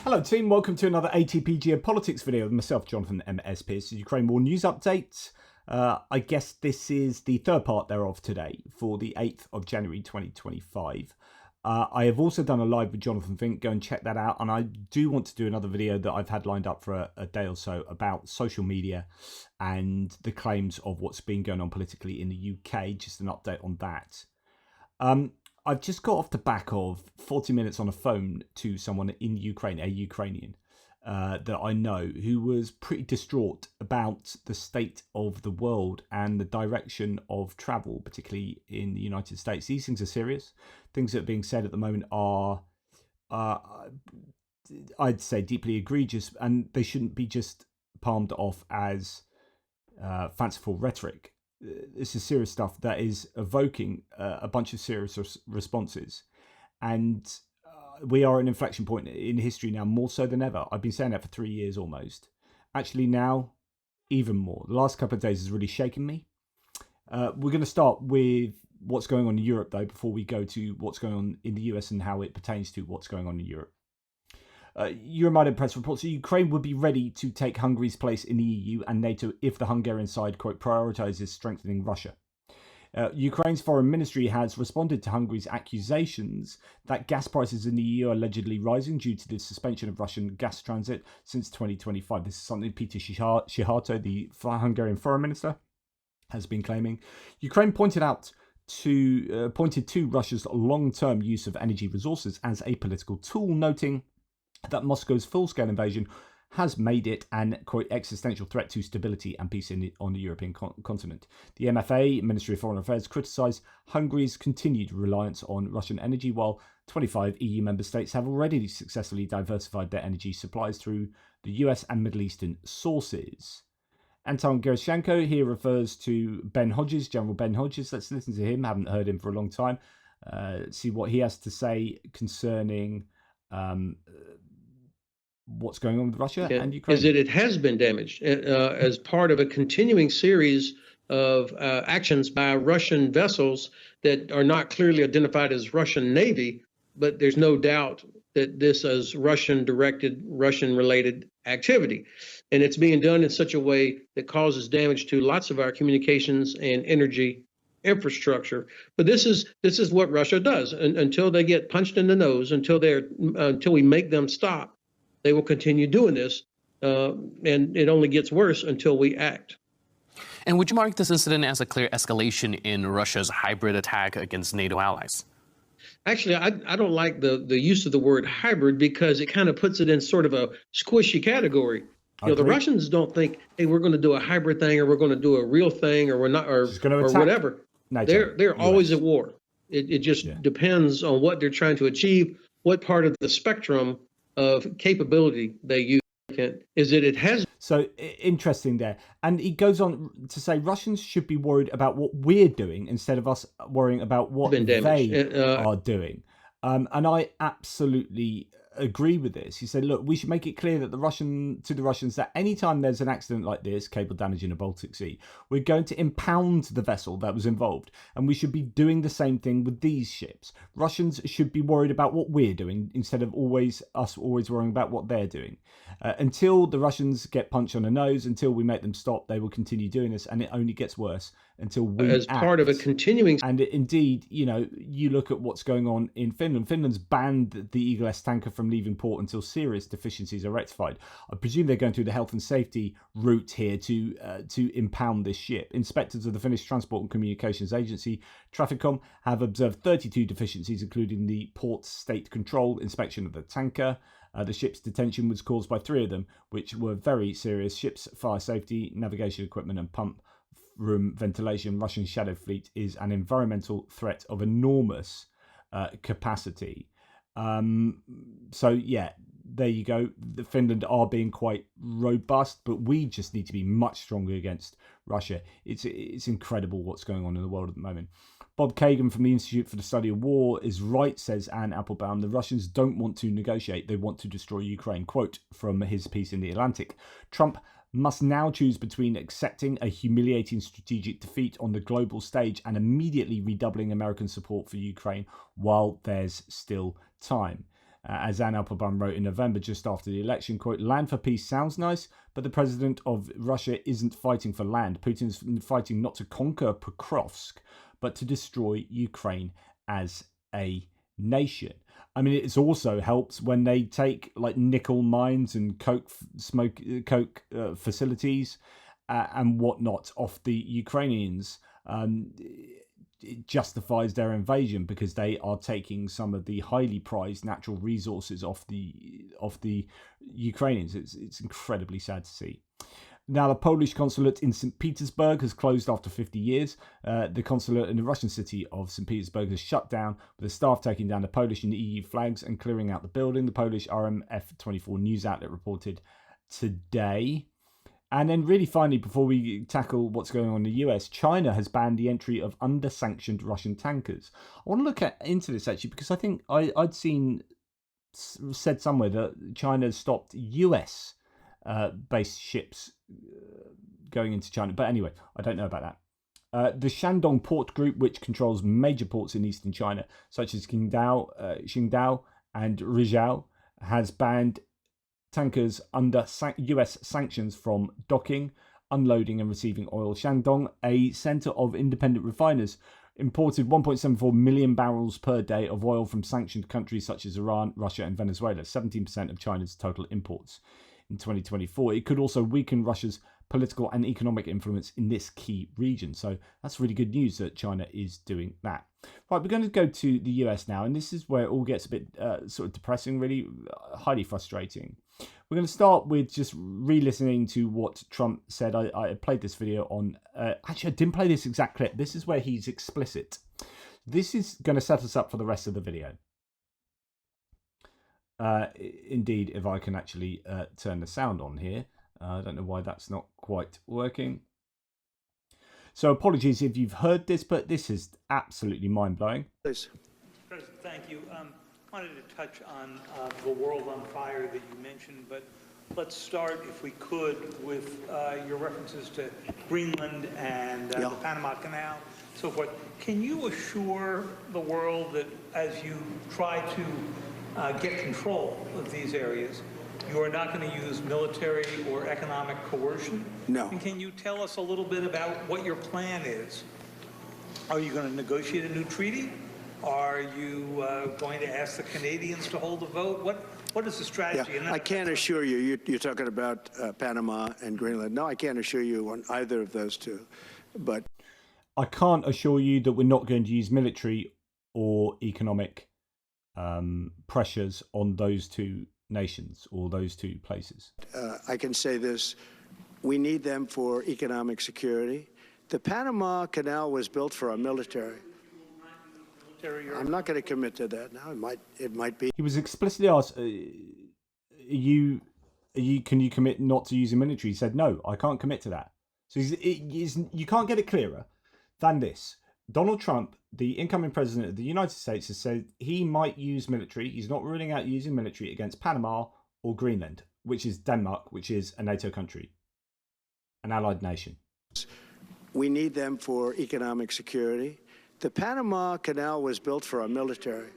Hello team, welcome to another ATP Geopolitics video with myself, Jonathan MS Pearce, Ukraine War News Update. I guess this is the third part thereof today for the 8th of January 2025. I have also done a live with Jonathan Fink, go and check that out. And I do want to do another video that I've had lined up for a day or so about social media and the claims of what's been going on politically in the UK, just an update on that. I've just got off the back of 40 minutes on a phone to someone in Ukraine, a Ukrainian that I know, who was pretty distraught about the state of the world and the direction of travel, particularly in the United States. These things are serious. Things that are being said at the moment are, I'd say, deeply egregious, and they shouldn't be just palmed off as fanciful rhetoric. This is serious stuff that is evoking a bunch of serious responses, and we are at an inflection point in history now, more so than ever. I've been saying that for 3 years almost. Actually now, even more. The last couple of days has really shaken me. We're going to start with what's going on in Europe, though, before we go to what's going on in the US and how it pertains to what's going on in Europe. Euromaidan press reports that Ukraine would be ready to take Hungary's place in the EU and NATO if the Hungarian side, quote, prioritizes strengthening Russia. Ukraine's foreign ministry has responded to Hungary's accusations that gas prices in the EU are allegedly rising due to the suspension of Russian gas transit since 2025. This is something Peter Szijjártó, the Hungarian foreign minister, has been claiming. Ukraine pointed to Russia's long-term use of energy resources as a political tool, noting that Moscow's full-scale invasion has made it an, quote, existential threat to stability and peace on the European continent. The MFA, Ministry of Foreign Affairs, criticised Hungary's continued reliance on Russian energy, while 25 EU member states have already successfully diversified their energy supplies through the US and Middle Eastern sources. Anton Gerashenko here refers to Ben Hodges, General Ben Hodges. Let's listen to him. Haven't heard him for a long time. See what he has to say concerning what's going on with Russia and Ukraine. Is that it has been damaged as part of a continuing series of actions by Russian vessels that are not clearly identified as Russian Navy, but there's no doubt that this is Russian-directed, Russian-related activity. And it's being done in such a way that causes damage to lots of our communications and energy infrastructure. But this is what Russia does. Until they get punched in the nose, until we make them stop, they will continue doing this, and it only gets worse until we act. And would you mark this incident as a clear escalation in Russia's hybrid attack against NATO allies? Actually, I don't like the use of the word hybrid because it kind of puts it in sort of a squishy category. You know, the Russians don't think, hey, we're going to do a hybrid thing, or we're going to do a real thing, or we're not, or whatever. They're always at war. It just depends on what they're trying to achieve, what part of the spectrum of capability they use. Is that it has. So interesting there. And he goes on to say Russians should be worried about what we're doing instead of us worrying about what they are doing. And I absolutely agree with this. He said, look, we should make it clear that the Russians that anytime there's an accident like this, cable damage in the Baltic Sea, we're going to impound the vessel that was involved, and we should be doing the same thing with these ships. Russians should be worried about what we're doing instead of always worrying about what they're doing. Until the Russians get punched on the nose, until we make them stop, they will continue doing this, and it only gets worse until we as act. Part of a continuing. And indeed, you know, you look at what's going on in Finland. Finland's banned the Eagle-S tanker from leaving port until serious deficiencies are rectified. I presume they're going through the health and safety route here to impound this ship. Inspectors of the Finnish Transport and Communications Agency, Traficom, have observed 32 deficiencies, including the port state control inspection of the tanker. The ship's detention was caused by 3 of them, which were very serious. Ship's fire safety, navigation equipment and pump room ventilation. Russian Shadow Fleet is an environmental threat of enormous capacity. So yeah, there you go. The Finland are being quite robust, but we just need to be much stronger against Russia. It's incredible what's going on in the world at the moment. Bob Kagan from the Institute for the Study of War is right, says Anne Applebaum. The Russians don't want to negotiate. They want to destroy Ukraine. Quote from his piece in The Atlantic. Trump must now choose between accepting a humiliating strategic defeat on the global stage and immediately redoubling American support for Ukraine while there's still time. As Anne Applebaum wrote in November, just after the election, quote, "Land for peace sounds nice, but the president of Russia isn't fighting for land. Putin's fighting not to conquer Pokrovsk, but to destroy Ukraine as a nation." I mean, it's also helps when they take like nickel mines and coke facilities and whatnot off the Ukrainians. It justifies their invasion because they are taking some of the highly prized natural resources off the Ukrainians. It's incredibly sad to see. Now, the Polish consulate in St. Petersburg has closed after 50 years. The consulate in the Russian city of St. Petersburg has shut down, with the staff taking down the Polish and EU flags and clearing out the building, the Polish RMF24 news outlet reported today. And then really finally, before we tackle what's going on in the US, China has banned the entry of under-sanctioned Russian tankers. I want to look into this actually, because I think I'd said somewhere that China has stopped US based ships going into China. But anyway, I don't know about that. The Shandong Port Group, which controls major ports in eastern China, such as Qingdao and Rizhao, has banned tankers under US sanctions from docking, unloading and receiving oil. Shandong, a centre of independent refiners, imported 1.74 million barrels per day of oil from sanctioned countries such as Iran, Russia and Venezuela, 17% of China's total imports in 2024. It could also weaken Russia's political and economic influence in this key region. So that's really good news that China is doing that. Right, we're going to go to the US now, and this is where it all gets a bit sort of depressing, really highly frustrating. We're going to start with just re-listening to what Trump said. I played this video on... actually, I didn't play this exact clip. This is where he's explicit. This is going to set us up for the rest of the video. Indeed, if I can actually turn the sound on here. I don't know why that's not quite working. So apologies if you've heard this, but this is absolutely mind-blowing. Please. President, thank you. Wanted to touch on the world on fire that you mentioned, but let's start, if we could, with your references to Greenland and the Panama Canal, so forth. Can you assure the world that as you try to get control of these areas, you are not going to use military or economic coercion? No. And can you tell us a little bit about what your plan is? Are you going to negotiate a new treaty? Are you going to ask the Canadians to hold a vote? What is the strategy? Yeah, I can't assure you, you're talking about Panama and Greenland. No, I can't assure you on either of those two. But I can't assure you that we're not going to use military or economic pressures on those two nations or those two places. I can say this. We need them for economic security. The Panama Canal was built for our military. I'm not going to commit to that now. It might be. He was explicitly asked, can you commit not to using military? He said, no, I can't commit to that. So you can't get it clearer than this. Donald Trump, the incoming president of the United States, has said he might use military. He's not ruling out using military against Panama or Greenland, which is Denmark, which is a NATO country, an allied nation. We need them for economic security. The Panama Canal was built for our military.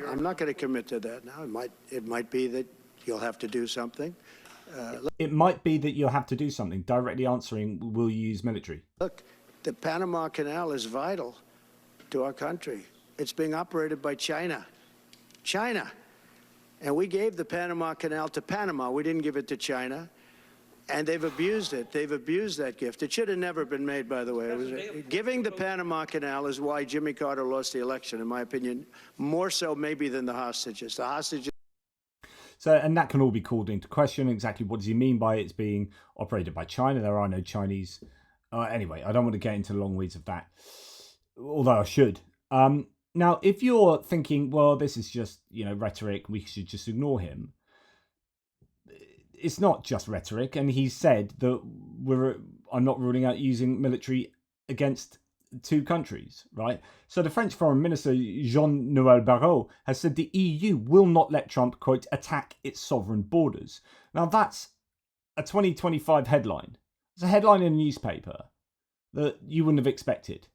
I'm not going to commit to that now. It might be that you'll have to do something. It might be that you'll have to do something. Directly answering, will you use military? Look, the Panama Canal is vital to our country. It's being operated by China. China. And we gave the Panama Canal to Panama. We didn't give it to China. And they've abused it. They've abused that gift. It should have never been made, by the way. Giving the Panama Canal is why Jimmy Carter lost the election, in my opinion, more so maybe than the hostages. The hostages. So, and that can all be called into question. Exactly what does he mean by it's being operated by China? There are no Chinese. Anyway, I don't want to get into the long weeds of that, although I should. Now, if you're thinking, well, this is just, rhetoric, we should just ignore him. It's not just rhetoric, and he said that I'm not ruling out using military against two countries, right? So the French Foreign Minister Jean-Noël Barrot has said the EU will not let Trump, quote, attack its sovereign borders. Now that's a 2025 headline. It's a headline in a newspaper that you wouldn't have expected.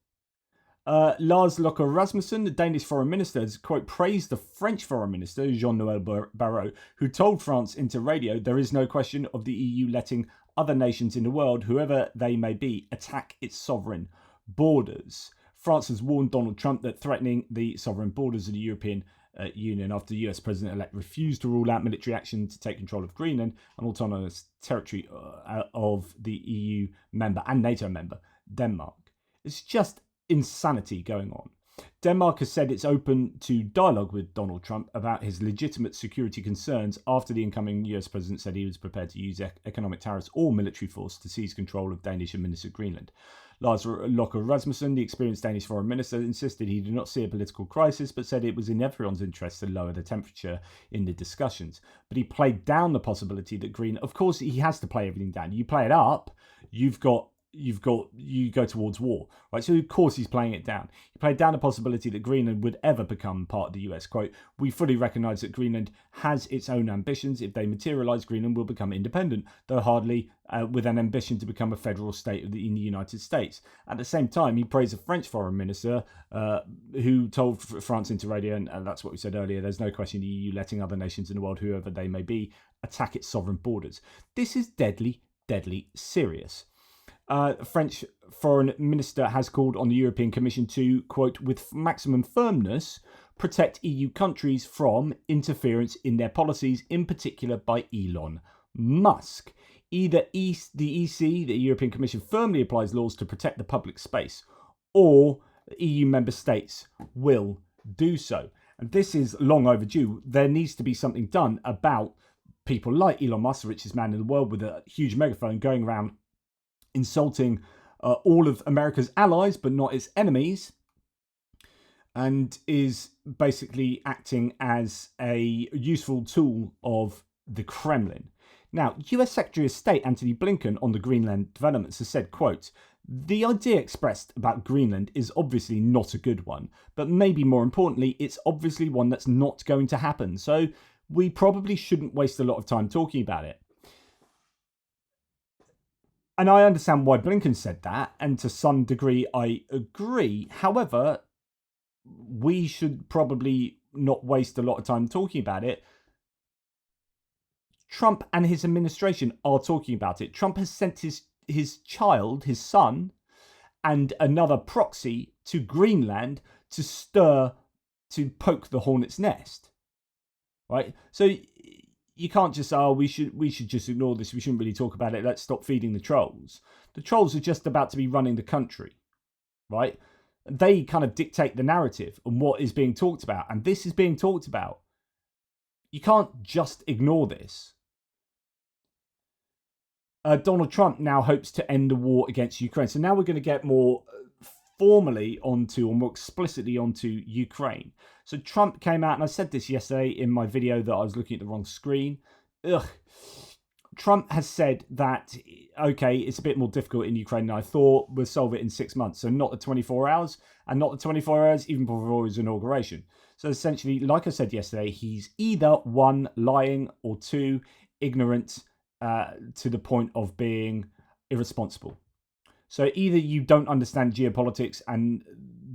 Lars Løkke Rasmussen, the Danish foreign minister, has, quote, praised the French foreign minister, Jean-Noël Barrot, who told France Inter Radio there is no question of the EU letting other nations in the world, whoever they may be, attack its sovereign borders. France has warned Donald Trump that threatening the sovereign borders of the European Union after the US President-elect refused to rule out military action to take control of Greenland, an autonomous territory of the EU member and NATO member, Denmark. It's just insanity going on. Denmark has said it's open to dialogue with Donald Trump about his legitimate security concerns after the incoming US president said he was prepared to use economic tariffs or military force to seize control of Danish administered Greenland. Lars Løkke Rasmussen, the experienced Danish foreign minister, insisted he did not see a political crisis, but said it was in everyone's interest to lower the temperature in the discussions. But he played down the possibility that of course he has to play everything down. You play it up, you go towards war, right? So of course he's playing it down. He played down the possibility that Greenland would ever become part of the US. Quote, we fully recognise that Greenland has its own ambitions. If they materialise, Greenland will become independent, though hardly with an ambition to become a federal state in the United States. At the same time, he praised the French foreign minister who told France Inter Radio, and that's what we said earlier, there's no question the EU letting other nations in the world, whoever they may be, attack its sovereign borders. This is deadly, deadly serious. French foreign minister has called on the European Commission to, quote, with maximum firmness, protect EU countries from interference in their policies, in particular by Elon Musk. Either the EC, the European Commission, firmly applies laws to protect the public space, or EU member states will do so. And this is long overdue. There needs to be something done about people like Elon Musk, the richest man in the world with a huge megaphone, going around insulting all of America's allies, but not its enemies, and is basically acting as a useful tool of the Kremlin. Now, US Secretary of State Antony Blinken on the Greenland developments has said, quote, the idea expressed about Greenland is obviously not a good one, but maybe more importantly, it's obviously one that's not going to happen. So we probably shouldn't waste a lot of time talking about it. And I understand why Blinken said that, and to some degree I agree. However, we should probably not waste a lot of time talking about it. Trump and his administration are talking about it. Trump has sent his child, his son, and another proxy to Greenland to poke the hornet's nest. Right? So you can't just say, we should just ignore this. We shouldn't really talk about it. Let's stop feeding the trolls. The trolls are just about to be running the country, right? They kind of dictate the narrative and what is being talked about. And this is being talked about. You can't just ignore this. Donald Trump now hopes to end the war against Ukraine. So now we're going to get more formally onto, or more explicitly onto, Ukraine. So Trump came out, and I said this yesterday in my video that I was looking at the wrong screen. Trump has said that, okay, it's a bit more difficult in Ukraine than I thought. We'll solve it in 6 months. So not the 24 hours, and not the 24 hours even before his inauguration. So essentially, like I said yesterday, he's either one, lying, or two, ignorant to the point of being irresponsible. So either you don't understand geopolitics and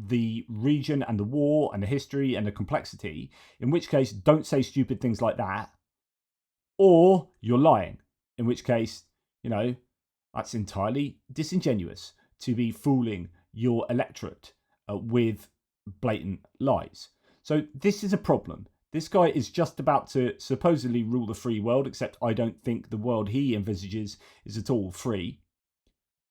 the region and the war and the history and the complexity, in which case don't say stupid things like that, or you're lying, in which case, that's entirely disingenuous to be fooling your electorate with blatant lies. So this is a problem. This guy is just about to supposedly rule the free world, except I don't think the world he envisages is at all free.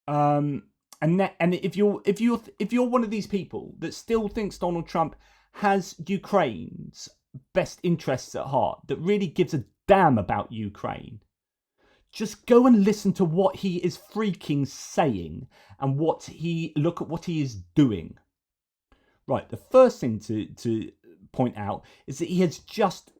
And if you're one of these people that still thinks Donald Trump has Ukraine's best interests at heart, that really gives a damn about Ukraine, just go and listen to what he is freaking saying and look at what he is doing. Right, the first thing to point out is that he has just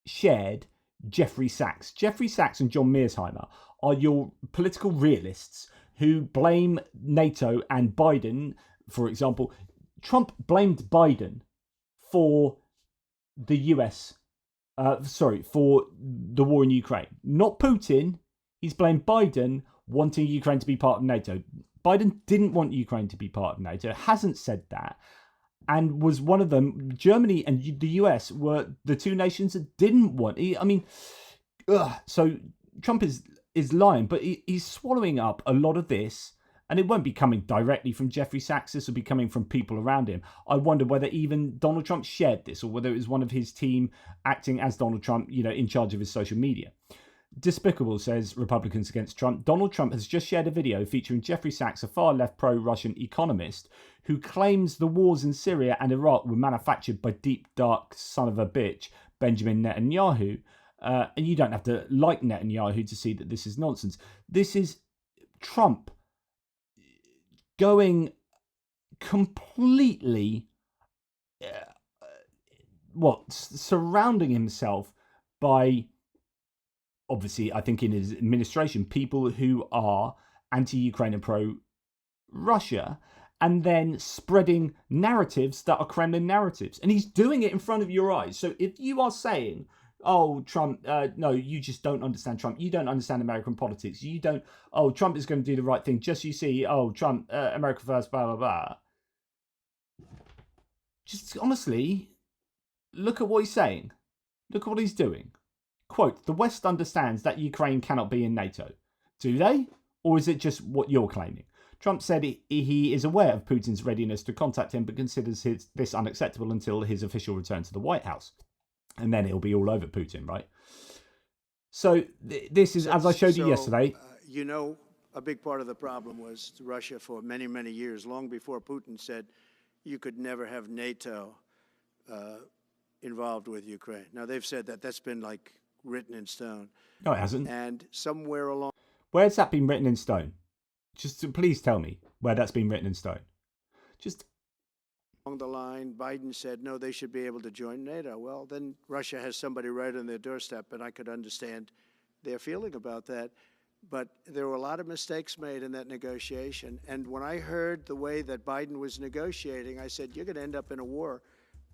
shared Jeffrey Sachs. Jeffrey Sachs and John Mearsheimer are your political realists who blame NATO and Biden, for example. Trump blamed Biden for the for the war in Ukraine. Not Putin. He's blamed Biden wanting Ukraine to be part of NATO. Biden didn't want Ukraine to be part of NATO, hasn't said that, and was one of them. Germany and the US were the two nations that didn't want. So Trump is lying, but he's swallowing up a lot of this, and it won't be coming directly from Jeffrey Sachs. This will be coming from people around him. I wonder whether even Donald Trump shared this, or whether it was one of his team acting as Donald Trump, in charge of his social media. Despicable, says Republicans Against Trump. Donald Trump has just shared a video featuring Jeffrey Sachs, a far-left pro-Russian economist, who claims the wars in Syria and Iraq were manufactured by deep, dark son of a bitch, Benjamin Netanyahu. And you don't have to like Netanyahu to see that this is nonsense. This is Trump going completely, surrounding himself by, obviously, I think in his administration, people who are anti-Ukraine and pro-Russia, and then spreading narratives that are Kremlin narratives. And he's doing it in front of your eyes. So if you are saying, oh, Trump, no, you just don't understand Trump. You don't understand American politics. You don't, oh, Trump is going to do the right thing. Just you see, oh, Trump, America first, blah, blah, blah. Just honestly, look at what he's saying. Look at what he's doing. Quote, the West understands that Ukraine cannot be in NATO. Do they? Or is it just what you're claiming? Trump said he is aware of Putin's readiness to contact him, but considers this unacceptable until his official return to the White House. And then it'll be all over Putin, right? So this is, as I showed you yesterday. A big part of the problem was Russia for many, many years, long before Putin said you could never have NATO involved with Ukraine. Now, they've said that. That's been like written in stone. No, it hasn't. And somewhere along... Where's that been written in stone? Please tell me where that's been written in stone. Along the line, Biden said, no, they should be able to join NATO. Well, then Russia has somebody right on their doorstep, and I could understand their feeling about that. But there were a lot of mistakes made in that negotiation. And when I heard the way that Biden was negotiating, I said, you're going to end up in a war.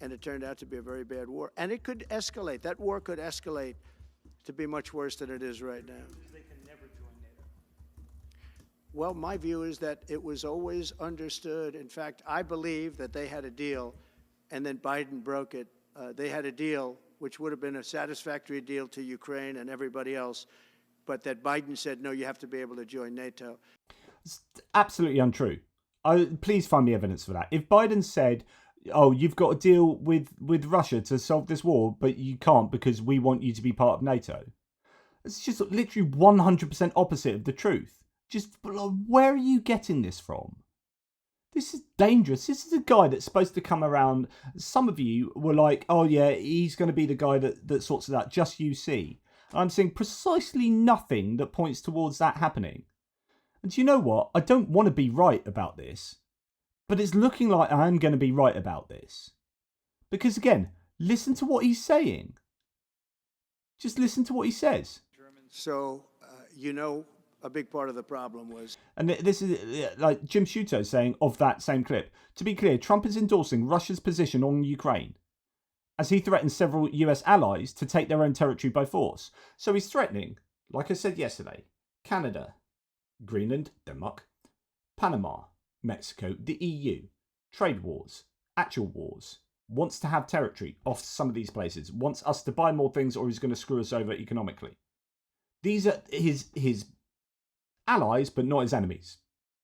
And it turned out to be a very bad war. And it could escalate. That war could escalate to be much worse than it is right now. They can never join NATO. Well, my view is that it was always understood. In fact, I believe that they had a deal, and then Biden broke it. They had a deal which would have been a satisfactory deal to Ukraine and everybody else, but that Biden said, no, you have to be able to join NATO. It's absolutely untrue. Please find me evidence for that. If Biden said, oh, you've got to deal with Russia to solve this war, but you can't because we want you to be part of NATO. It's just literally 100% opposite of the truth. Just, where are you getting this from? This is dangerous. This is a guy that's supposed to come around. Some of you were like, oh yeah, he's going to be the guy that sorts it out. Just you see. I'm seeing precisely nothing that points towards that happening. And do you know what? I don't want to be right about this. But it's looking like I'm going to be right about this. Because again, listen to what he's saying. Just listen to what he says. So, a big part of the problem was... And this is like Jim Sciutto saying of that same clip. To be clear, Trump is endorsing Russia's position on Ukraine, as he threatens several US allies to take their own territory by force. So he's threatening, like I said yesterday, Canada, Greenland, Denmark, Panama, Mexico, the EU, trade wars, actual wars, wants to have territory off some of these places, wants us to buy more things, or he's going to screw us over economically. These are his allies, but not his enemies.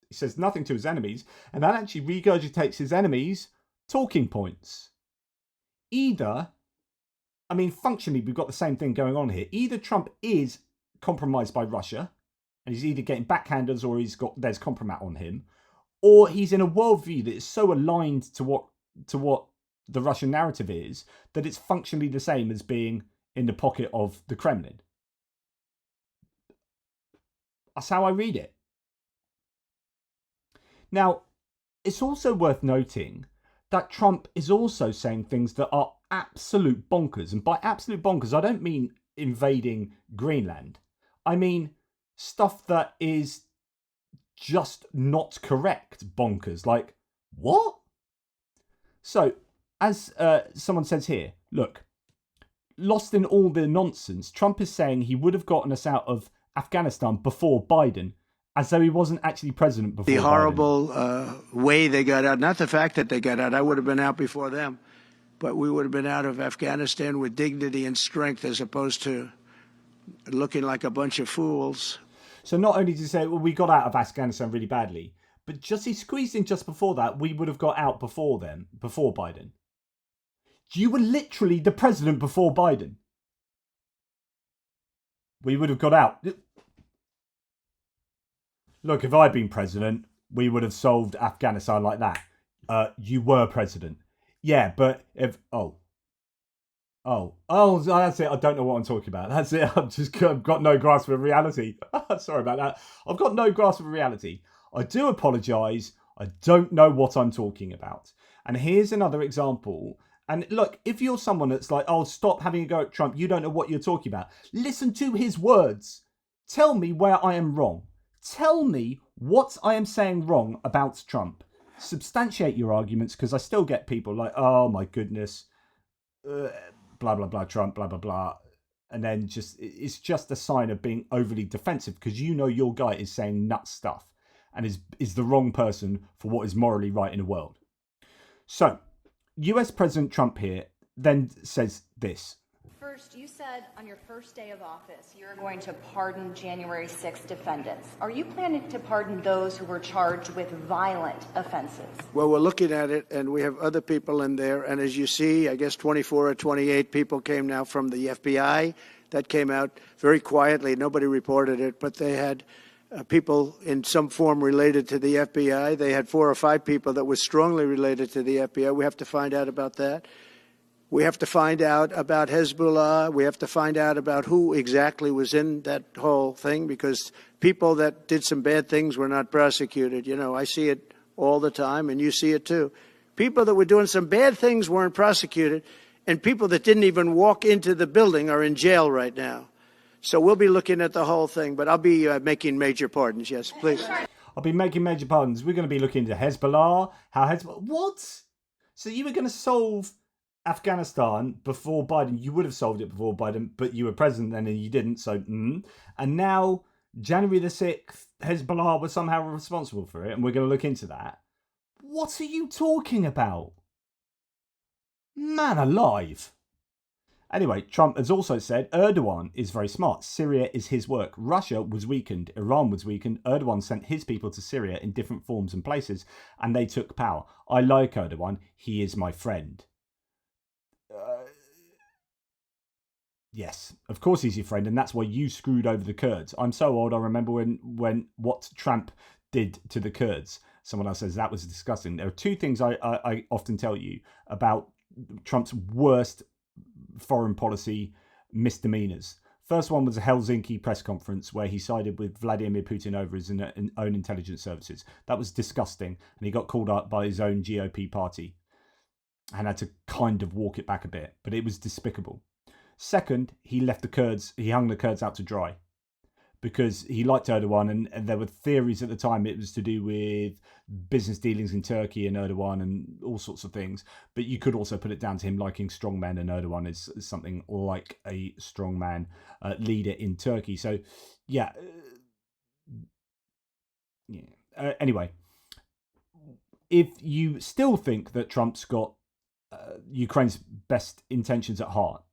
He says nothing to his enemies, and that actually regurgitates his enemies' talking points. Functionally, we've got the same thing going on here. Either Trump is compromised by Russia, and he's either getting backhanders or there's compromat on him, or he's in a worldview that is so aligned to what the Russian narrative is that it's functionally the same as being in the pocket of the Kremlin. That's how I read it. Now, it's also worth noting that Trump is also saying things that are absolute bonkers. And by absolute bonkers, I don't mean invading Greenland. I mean stuff that is just not correct bonkers. Like, what? So, as someone says here, look, lost in all the nonsense, Trump is saying he would have gotten us out of Afghanistan before Biden, As though he wasn't actually president before The Biden. horrible way they got out, not the fact that they got out, I would have been out before them, but we would have been out of Afghanistan with dignity and strength as opposed to looking like a bunch of fools. So not only did he say, well, we got out of Afghanistan really badly, but just he squeezed in just before that, we would have got out before Biden. You were literally the president before Biden. We would have got out. Look, if I'd been president, we would have solved Afghanistan like that. You were president. Yeah, but if... Oh, that's it. I don't know what I'm talking about. That's it. I've got no grasp of reality. Sorry about that. I've got no grasp of reality. I do apologise. I don't know what I'm talking about. And here's another example. And look, if you're someone that's like, oh, stop having a go at Trump, you don't know what you're talking about. Listen to his words. Tell me where I am wrong. Tell me what I am saying wrong about Trump. Substantiate your arguments, because I still get people like, oh my goodness, blah, blah, blah, Trump, blah, blah, blah. And then it's just a sign of being overly defensive, because you know your guy is saying nut stuff and is the wrong person for what is morally right in the world. So, US President Trump here then says this. First, you said on your first day of office you're going to pardon January 6th defendants. Are you planning to pardon those who were charged with violent offenses? Well, we're looking at it, and we have other people in there. And as you see, I guess 24 or 28 people came now from the FBI. That came out very quietly. Nobody reported it, but they had people in some form related to the FBI. They had 4 or 5 people that were strongly related to the FBI. We have to find out about that. We have to find out about Hezbollah. We have to find out about who exactly was in that whole thing, because people that did some bad things were not prosecuted. You know, I see it all the time, and you see it too. People that were doing some bad things weren't prosecuted, and people that didn't even walk into the building are in jail right now. So we'll be looking at the whole thing, but I'll be making major pardons. Yes, please. I'll be making major pardons. We're going to be looking into Hezbollah. What? So you were going to solve Afghanistan before Biden? You would have solved it before Biden, but you were president then and you didn't. So, and now January the 6th, Hezbollah was somehow responsible for it, and we're going to look into that. What are you talking about? Man alive. Anyway, Trump has also said Erdogan is very smart. Syria is his work. Russia was weakened. Iran was weakened. Erdogan sent his people to Syria in different forms and places, and they took power. I like Erdogan. He is my friend. Yes, of course he's your friend, and that's why you screwed over the Kurds. I'm so old, I remember when what Trump did to the Kurds. Someone else says that was disgusting. There are 2 things I often tell you about Trump's worst foreign policy misdemeanors. First one was a Helsinki press conference where he sided with Vladimir Putin over his own intelligence services. That was disgusting, and he got called out by his own GOP party and had to kind of walk it back a bit, but it was despicable. Second, he hung the Kurds out to dry because he liked Erdogan, and there were theories at the time it was to do with business dealings in Turkey and Erdogan and all sorts of things. But you could also put it down to him liking strongmen, and Erdogan is something like a strongman leader in Turkey. So, yeah. Anyway, if you still think that Trump's got Ukraine's best intentions at heart,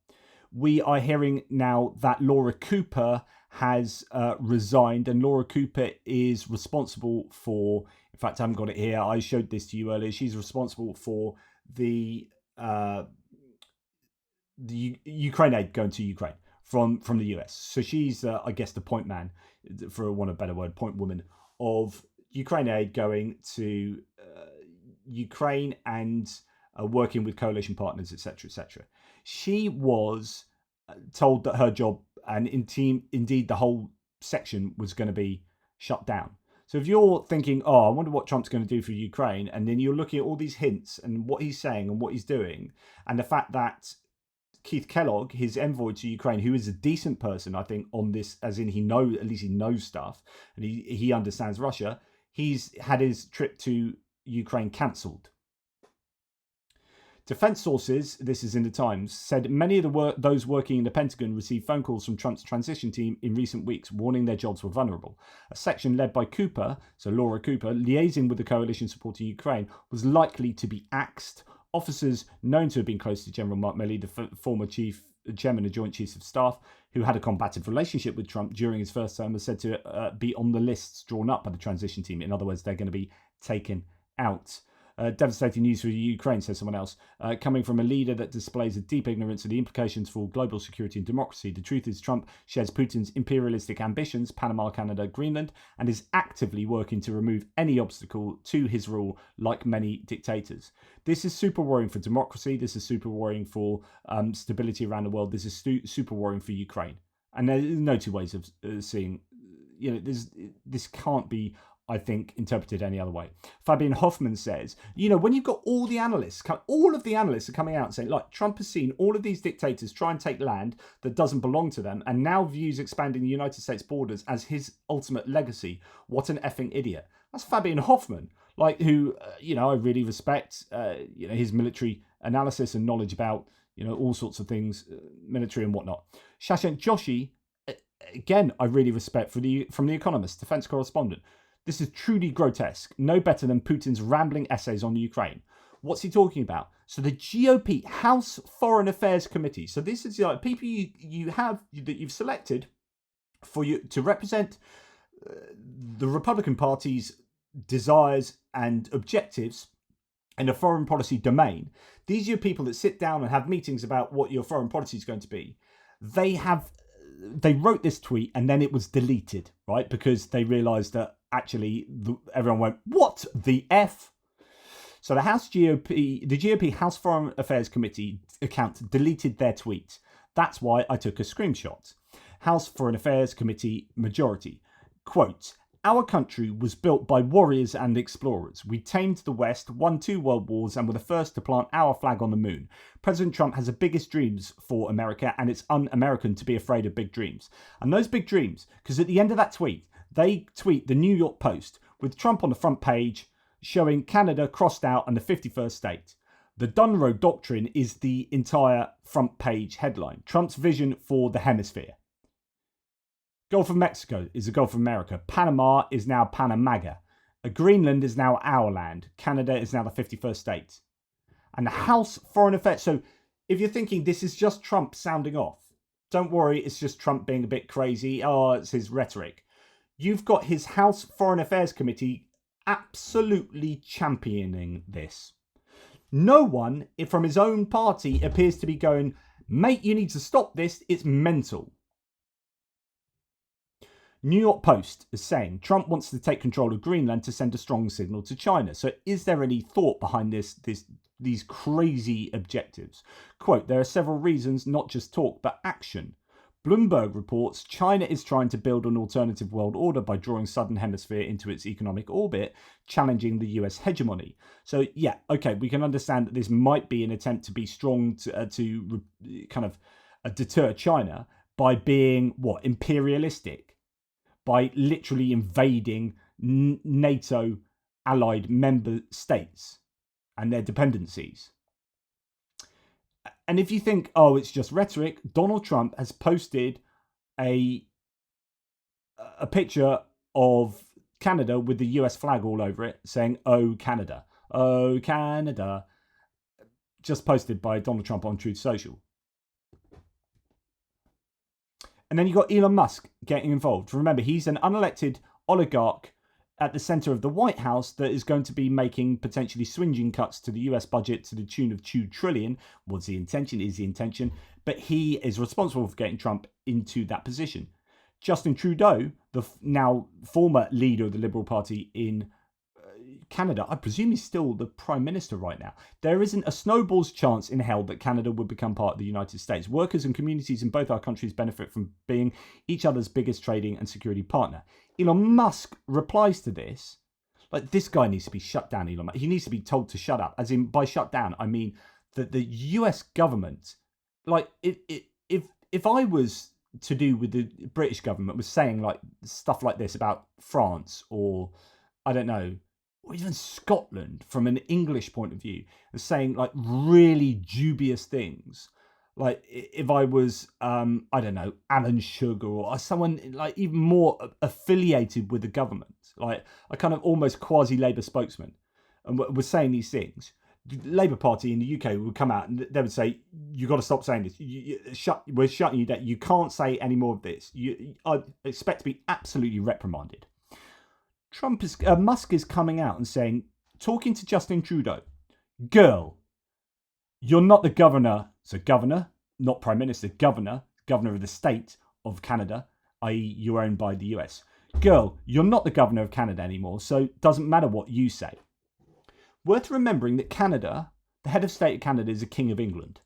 we are hearing now that Laura Cooper has resigned, and Laura Cooper is responsible for, in fact, I haven't got it here, I showed this to you earlier, she's responsible for the Ukraine aid going to Ukraine from the US. So she's, I guess, the point man, for want of a better word, point woman of Ukraine aid going to Ukraine and working with coalition partners, etc., etc. She was told that her job and indeed the whole section was going to be shut down. So if you're thinking, oh, I wonder what Trump's going to do for Ukraine, and then you're looking at all these hints and what he's saying and what he's doing, and the fact that Keith Kellogg, his envoy to Ukraine, who is a decent person, I think, on this, as in at least he knows stuff, and he understands Russia, he's had his trip to Ukraine cancelled. Defense sources, this is in the Times, said many of those working in the Pentagon received phone calls from Trump's transition team in recent weeks warning their jobs were vulnerable. A section led by Cooper, so Laura Cooper, liaising with the coalition supporting Ukraine, was likely to be axed. Officers known to have been close to General Mark Milley, the former chairman of Joint Chiefs of Staff, who had a combative relationship with Trump during his first term, are said to be on the lists drawn up by the transition team. In other words, they're going to be taken out. Devastating news for Ukraine, says someone else, coming from a leader that displays a deep ignorance of the implications for global security and democracy. The truth is Trump shares Putin's imperialistic ambitions, Panama, Canada, Greenland, and is actively working to remove any obstacle to his rule, like many dictators. This is super worrying for democracy. This is super worrying for stability around the world. This is super worrying for Ukraine. And there's no two ways of seeing, this can't be, I think, interpreted any other way. Fabian Hoffman says, when you've got all of the analysts are coming out and saying, like, Trump has seen all of these dictators try and take land that doesn't belong to them and now views expanding the United States borders as his ultimate legacy. What an effing idiot. That's Fabian Hoffman, who, I really respect, his military analysis and knowledge about, all sorts of things, military and whatnot. Shashank Joshi, again, I really respect from The Economist, defense correspondent. This is truly grotesque, no better than Putin's rambling essays on Ukraine. What's he talking about? So the GOP House Foreign Affairs Committee. So this is people you have that you've selected for you to represent the Republican Party's desires and objectives in a foreign policy domain. These are your people that sit down and have meetings about what your foreign policy is going to be. They wrote this tweet and then it was deleted, right? Because they realized that actually everyone went, what the F? So the GOP House Foreign Affairs Committee account deleted their tweet. That's why I took a screenshot. House Foreign Affairs Committee majority. Quote, our country was built by warriors and explorers. We tamed the West, won 2 world wars, and were the first to plant our flag on the moon. President Trump has the biggest dreams for America, and it's un-American to be afraid of big dreams. And those big dreams, because at the end of that tweet, they tweet the New York Post with Trump on the front page showing Canada crossed out and the 51st state. The Dunroe Doctrine is the entire front page headline. Trump's vision for the hemisphere. Gulf of Mexico is the Gulf of America. Panama is now Panamaga. Greenland is now our land. Canada is now the 51st state. And the House Foreign Affairs. So if you're thinking this is just Trump sounding off, don't worry, it's just Trump being a bit crazy. Oh, it's his rhetoric. You've got his House Foreign Affairs Committee absolutely championing this. No one from his own party appears to be going, mate, you need to stop this. It's mental. New York Post is saying Trump wants to take control of Greenland to send a strong signal to China. So is there any thought behind these crazy objectives? Quote, there are several reasons, not just talk, but action. Bloomberg reports China is trying to build an alternative world order by drawing Southern Hemisphere into its economic orbit, challenging the US hegemony. So, yeah, okay, we can understand that this might be an attempt to be strong to deter China by being, imperialistic, by literally invading NATO allied member states and their dependencies. And if you think, oh, it's just rhetoric, Donald Trump has posted a picture of Canada with the US flag all over it, saying, oh, Canada, oh, Canada, just posted by Donald Trump on Truth Social. And then you've got Elon Musk getting involved. Remember, he's an unelected oligarch at the center of the White House that is going to be making potentially swinging cuts to the US budget to the tune of $2 trillion. What's the intention? Is the intention. But he is responsible for getting Trump into that position. Justin Trudeau, the now former leader of the Liberal Party in Canada, I presume he's still the Prime Minister right now. There isn't a snowball's chance in hell that Canada would become part of the United States. Workers and communities in both our countries benefit from being each other's biggest trading and security partner. Elon Musk replies to this, like, this guy needs to be shut down, Elon Musk. He needs to be told to shut up. As in, by shut down, I mean that the US government, like, if I was to do with the British government was saying like stuff like this about France or, I don't know, or even Scotland, from an English point of view, are saying like really dubious things. Like if I was, I don't know, Alan Sugar or someone like even more affiliated with the government, like a kind of almost quasi-Labour spokesman, and was saying these things, the Labour Party in the UK would come out and they would say, "You got to stop saying this. We're shutting you down. You can't say any more of this. I expect to be absolutely reprimanded." Musk is coming out and saying, talking to Justin Trudeau, "Girl, you're not the governor." So governor, not prime minister, governor of the state of Canada, i.e. you're owned by the US. "Girl, you're not the governor of Canada anymore, so it doesn't matter what you say." Worth remembering that Canada, the head of state of Canada, is a king of England.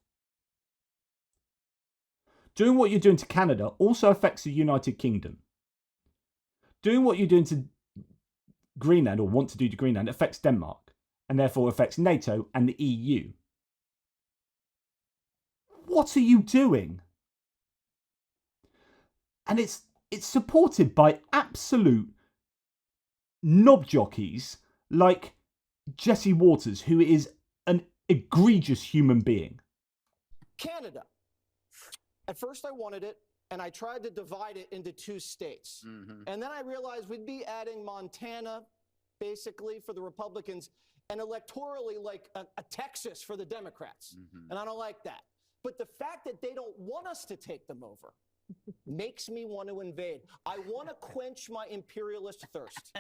Doing what you're doing to Canada also affects the United Kingdom. Doing what you're doing to Greenland, or want to do to Greenland, affects Denmark, and therefore affects NATO and the EU. What are you doing? And it's supported by absolute knob jockeys like Jesse Waters, who is an egregious human being. Canada. At first I wanted it, and I tried to divide it into 2 states. And then I realized we'd be adding Montana, basically, for the Republicans, and electorally like a Texas for the Democrats. And I don't like that. But the fact that they don't want us to take them over makes me want to invade. I want to quench my imperialist thirst.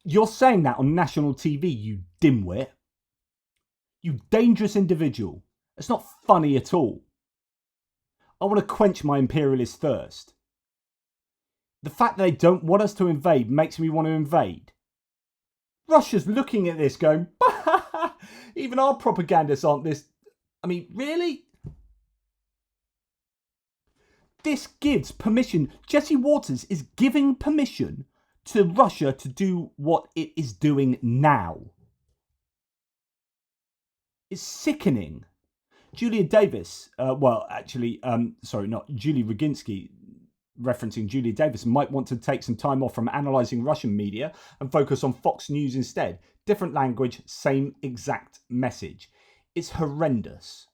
You're saying that on national TV, you dimwit. You dangerous individual. It's not funny at all. I want to quench my imperialist thirst. The fact that they don't want us to invade makes me want to invade. Russia's looking at this going, even our propagandists aren't this. I mean, really? This gives permission. Jesse Waters is giving permission to Russia to do what it is doing now. It's sickening. Julia Davis, Julie Roginski, referencing Julia Davis, might want to take some time off from analysing Russian media and focus on Fox News instead. Different language, same exact message. It's horrendous.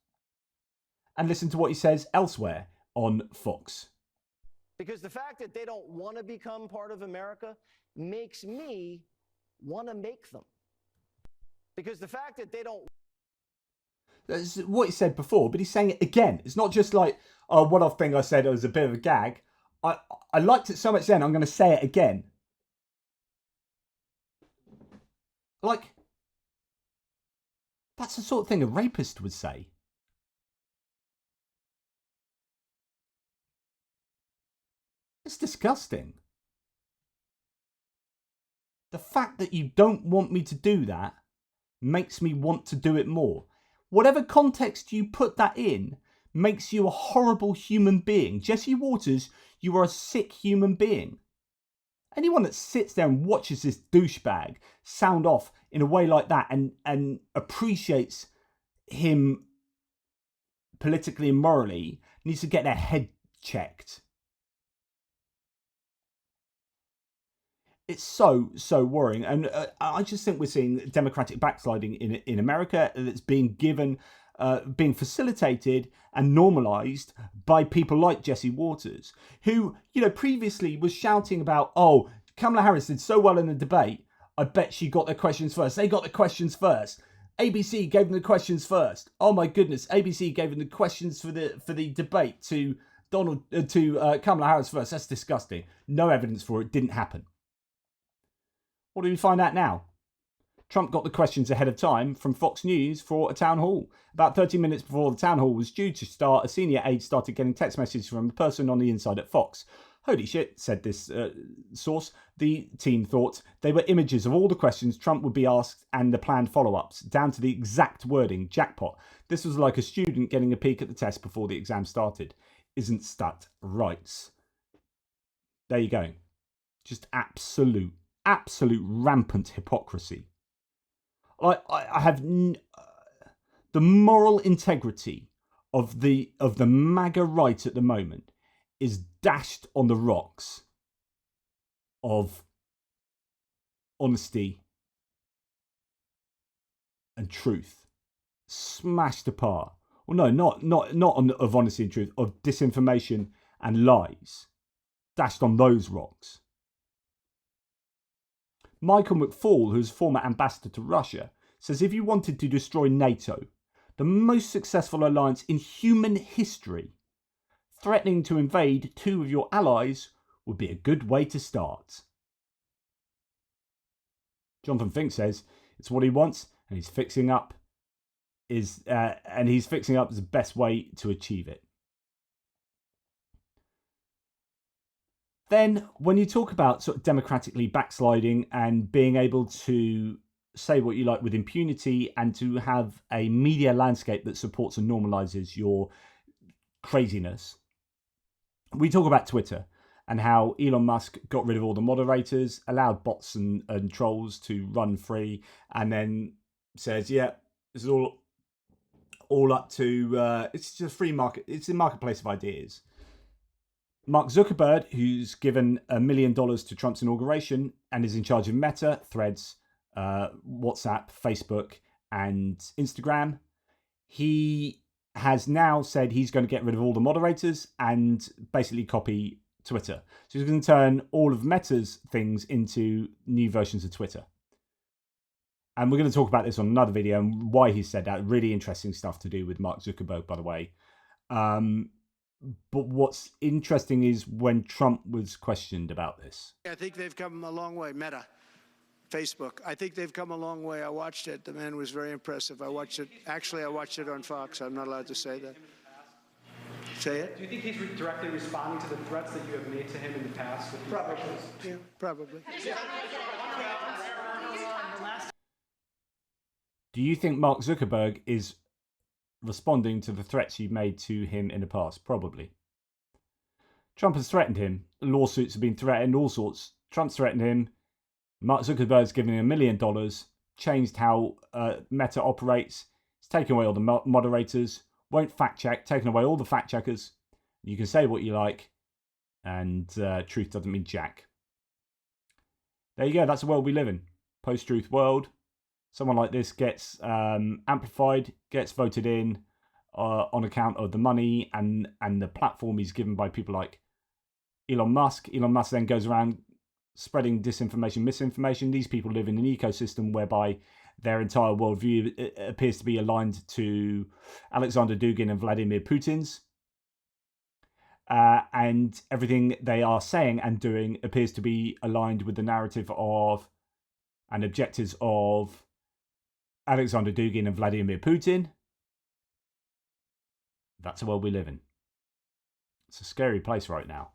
And listen to what he says elsewhere on Fox. Because the fact that they don't want to become part of America makes me want to make them. Because the fact that they don't... That's what he said before, but he's saying it again. It's not just like, oh, one-off thing I said, it was a bit of a gag. I liked it so much then, I'm going to say it again. Like, that's the sort of thing a rapist would say. It's disgusting. The fact that you don't want me to do that makes me want to do it more. Whatever context you put that in makes you a horrible human being. Jesse Waters, you are a sick human being. Anyone that sits there and watches this douchebag sound off in a way like that and appreciates him politically and morally needs to get their head checked. It's so worrying. And I just think we're seeing democratic backsliding in America that's being given, being facilitated and normalised by people like Jesse Waters, who, previously was shouting about, oh, Kamala Harris did so well in the debate. I bet she got their questions first. They got the questions first. ABC gave them the questions first. Oh my goodness, ABC gave them the questions for the debate to Kamala Harris first. That's disgusting. No evidence for it. Didn't happen. What do we find out now? Trump got the questions ahead of time from Fox News for a town hall. About 30 minutes before the town hall was due to start, a senior aide started getting text messages from a person on the inside at Fox. Holy shit, said this source. The team thought they were images of all the questions Trump would be asked and the planned follow-ups, down to the exact wording. Jackpot. This was like a student getting a peek at the test before the exam started. Isn't stat right? There you go. Just absolute rampant hypocrisy. I have the moral integrity of the MAGA right at the moment is dashed on the rocks of honesty and truth, smashed apart. Well, no, not on of honesty and truth, of disinformation and lies, dashed on those rocks. Michael McFaul, who's former ambassador to Russia, says if you wanted to destroy NATO, the most successful alliance in human history, threatening to invade two of your allies would be a good way to start. Jonathan Fink says it's what he wants, and he's fixing up is the best way to achieve it. Then, when you talk about sort of democratically backsliding and being able to say what you like with impunity and to have a media landscape that supports and normalizes your craziness, we talk about Twitter and how Elon Musk got rid of all the moderators, allowed bots and trolls to run free, and then says, yeah, this is all up to, it's just a free market, it's a marketplace of ideas. Mark Zuckerberg, who's given $1 million to Trump's inauguration and is in charge of Meta, Threads, WhatsApp, Facebook, and Instagram, he has now said he's going to get rid of all the moderators and basically copy Twitter. So he's going to turn all of Meta's things into new versions of Twitter. And we're going to talk about this on another video and why he said that. Really interesting stuff to do with Mark Zuckerberg, by the way. But what's interesting is when Trump was questioned about this. I think they've come a long way. Meta, Facebook. I think they've come a long way. I watched it. The man was very impressive. I watched it. Actually, I watched it on Fox. I'm not allowed to say that. Say it? Do you think he's directly responding to the threats that you have made to him in the past? Probably. Yeah, probably. Do you think Mark Zuckerberg is responding to the threats you've made to him in the past? Probably. Trump has threatened him. Lawsuits have been threatened, all sorts. Trump's threatened him. Mark Zuckerberg's given him $1 million, changed how Meta operates. It's taken away all the moderators, won't fact check, taken away all the fact checkers. You can say what you like, and truth doesn't mean jack. There you go, that's the world we live in. Post-truth world. Someone like this gets amplified, gets voted in on account of the money and the platform he's given by people like Elon Musk. Elon Musk then goes around spreading disinformation, misinformation. These people live in an ecosystem whereby their entire worldview appears to be aligned to Alexander Dugin and Vladimir Putin's. And everything they are saying and doing appears to be aligned with the narrative of and objectives of Alexander Dugin and Vladimir Putin. That's the world we live in. It's a scary place right now.